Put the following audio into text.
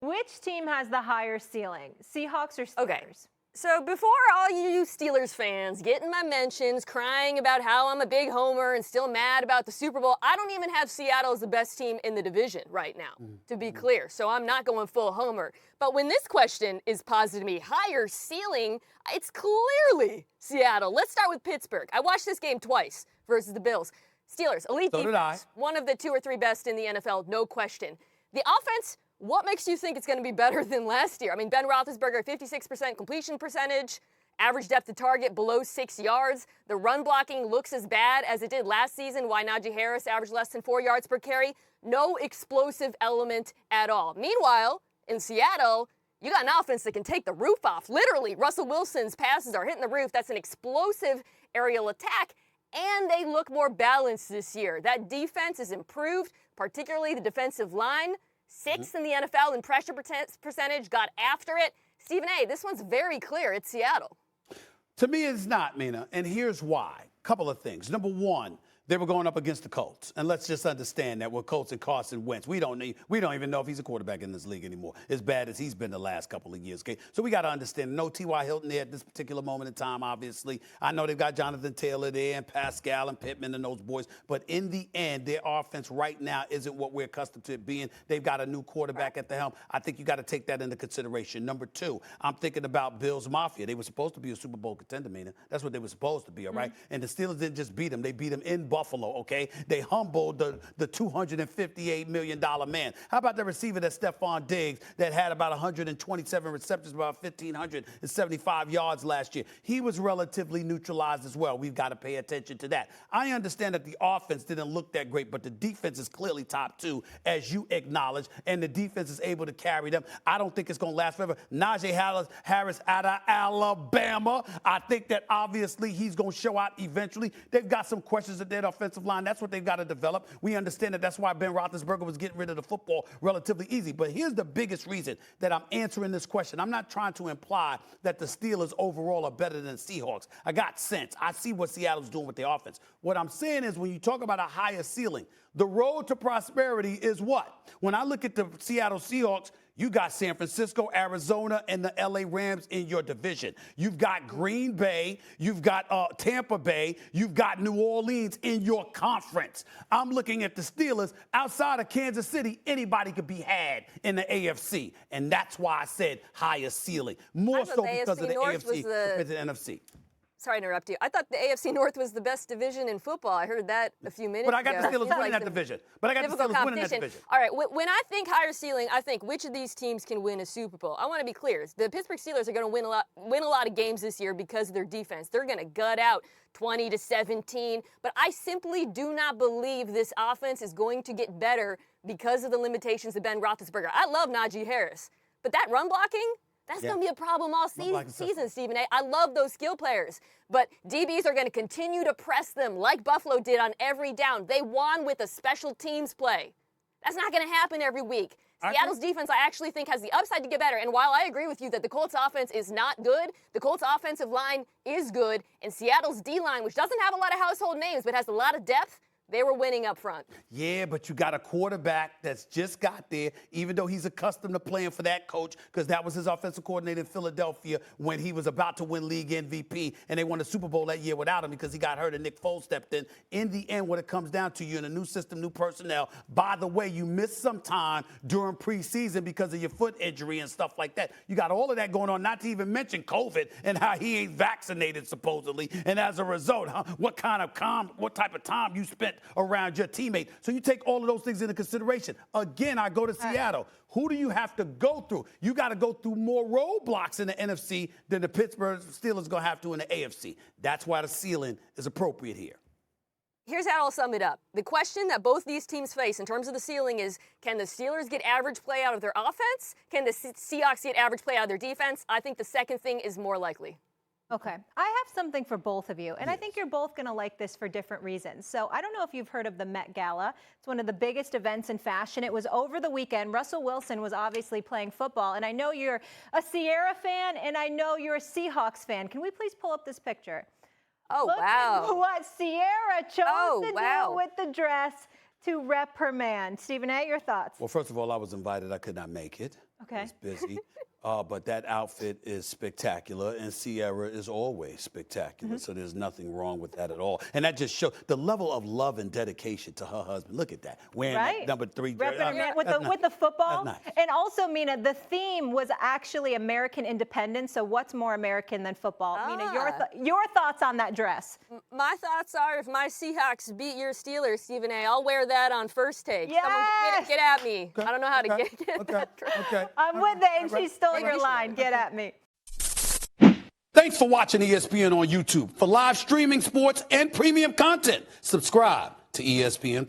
which team has the higher ceiling, Seahawks or Steelers? Okay. So before all you Steelers fans get in my mentions crying about how I'm a big homer and still mad about the Super Bowl, I don't even have Seattle as the best team in the division right now, to be clear. So I'm not going full homer. But when this question is posited to me, higher ceiling, it's clearly Seattle. Let's start with Pittsburgh. I watched this game twice versus the Bills. Steelers, elite defense, one of the 2 or 3 best in the NFL, no question. The offense, what makes you think it's going to be better than last year? I mean, Ben Roethlisberger, 56% completion percentage, average depth of target below 6 yards. The run blocking looks as bad as it did last season. Why Najee Harris averaged less than 4 yards per carry? No explosive element at all. Meanwhile, in Seattle, you got an offense that can take the roof off. Literally, Russell Wilson's passes are hitting the roof. That's an explosive aerial attack. And they look more balanced this year. That defense is improved, particularly the defensive line. 6th in the NFL in pressure percentage, got after it. Stephen A., this one's very clear. It's Seattle. To me, it's not, Mina, and here's why. Couple of things. Number one, they were going up against the Colts, and let's just understand that with Colts and Carson Wentz, we don't even know if he's a quarterback in this league anymore, as bad as he's been the last couple of years. Okay, so we got to understand. No T.Y. Hilton there at this particular moment in time. Obviously, I know they've got Jonathan Taylor there and Pascal and Pittman and those boys, but in the end, their offense right now isn't what we're accustomed to it being. They've got a new quarterback at the helm. I think you got to take that into consideration. Number two, I'm thinking about Bills Mafia. They were supposed to be a Super Bowl contender, Mina. That's what they were supposed to be. All right, and the Steelers didn't just beat them; they beat them in Buffalo. Okay. They humbled the $258 million man. How about the receiver that Stephon Diggs that had about 127 receptions, about 1,575 yards last year? He was relatively neutralized as well. We've got to pay attention to that. I understand that the offense didn't look that great, but the defense is clearly top 2, as you acknowledge, and the defense is able to carry them. I don't think it's going to last forever. Najee Harris out of Alabama. I think that obviously he's going to show out eventually. They've got some questions at their offensive line. That's what they've got to develop. We understand that that's why Ben Roethlisberger was getting rid of the football relatively easy. But here's the biggest reason that I'm answering this question. I'm not trying to imply that the Steelers overall are better than the Seahawks. I got sense. I see what Seattle's doing with their offense. What I'm saying is when you talk about a higher ceiling, the road to prosperity is what? When I look at the Seattle Seahawks, you got San Francisco, Arizona, and the L.A. Rams in your division. You've got Green Bay. You've got Tampa Bay. You've got New Orleans in your conference. I'm looking at the Steelers. Outside of Kansas City, anybody could be had in the AFC. And that's why I said higher ceiling. More so because of the AFC compared to the NFC. Sorry to interrupt you. I thought the AFC North was the best division in football. I heard that a few minutes ago. But I got the Steelers winning that division. All right, when I think higher ceiling, I think which of these teams can win a Super Bowl. I want to be clear. The Pittsburgh Steelers are going to win a lot of games this year because of their defense. They're going to gut out 20-17. But I simply do not believe this offense is going to get better because of the limitations of Ben Roethlisberger. I love Najee Harris, but that run blocking, that's going to be a problem all season, Stephen A. I love those skill players, but DBs are going to continue to press them like Buffalo did on every down. They won with a special teams play. That's not going to happen every week. Seattle's defense, I actually think, has the upside to get better. And while I agree with you that the Colts offense is not good, the Colts offensive line is good, and Seattle's D-line, which doesn't have a lot of household names but has a lot of depth, they were winning up front. Yeah, but you got a quarterback that's just got there, even though he's accustomed to playing for that coach, because that was his offensive coordinator in Philadelphia when he was about to win league MVP, and they won the Super Bowl that year without him because he got hurt and Nick Foles stepped in. In the end, when it comes down to you in a new system, new personnel, by the way, you missed some time during preseason because of your foot injury and stuff like that. You got all of that going on, not to even mention COVID and how he ain't vaccinated supposedly, and as a result, what type of time you spent around your teammate. So you take all of those things into consideration. Again, I go to Seattle. Who do you have to go through? You got to go through more roadblocks in the NFC than the Pittsburgh Steelers going to have to in the AFC. That's why the ceiling is appropriate here. Here's how I'll sum it up. The question that both these teams face in terms of the ceiling is, can the Steelers get average play out of their offense? Can the Seahawks get average play out of their defense? I think the second thing is more likely. Okay. I have something for both of you, and I think you're both going to like this for different reasons. So I don't know if you've heard of the Met Gala. It's one of the biggest events in fashion. It was over the weekend. Russell Wilson was obviously playing football, and I know you're a Sierra fan, and I know you're a Seahawks fan. Can we please pull up this picture? Oh, Look wow. at what Sierra chose to do with the dress to rep her man. Stephen A., your thoughts? Well, first of all, I was invited. I could not make it. Okay. It's busy. But that outfit is spectacular, and Sierra is always spectacular. So there's nothing wrong with that at all. And that just shows the level of love and dedication to her husband. Look at that. Wearing that number 3 jersey. Repping her man with the football. That's nice. And also, Mina, the theme was actually American independence. So what's more American than football? Mina, your thoughts on that dress? My thoughts are, if my Seahawks beat your Steelers, Stephen A., I'll wear that on First Take. Yes! Someone get at me. Okay. I don't know how to get that dress. Okay. I'm with it, and she stole your line. Get at me. Thanks for watching ESPN on YouTube. For live streaming, sports, and premium content, subscribe to ESPN+.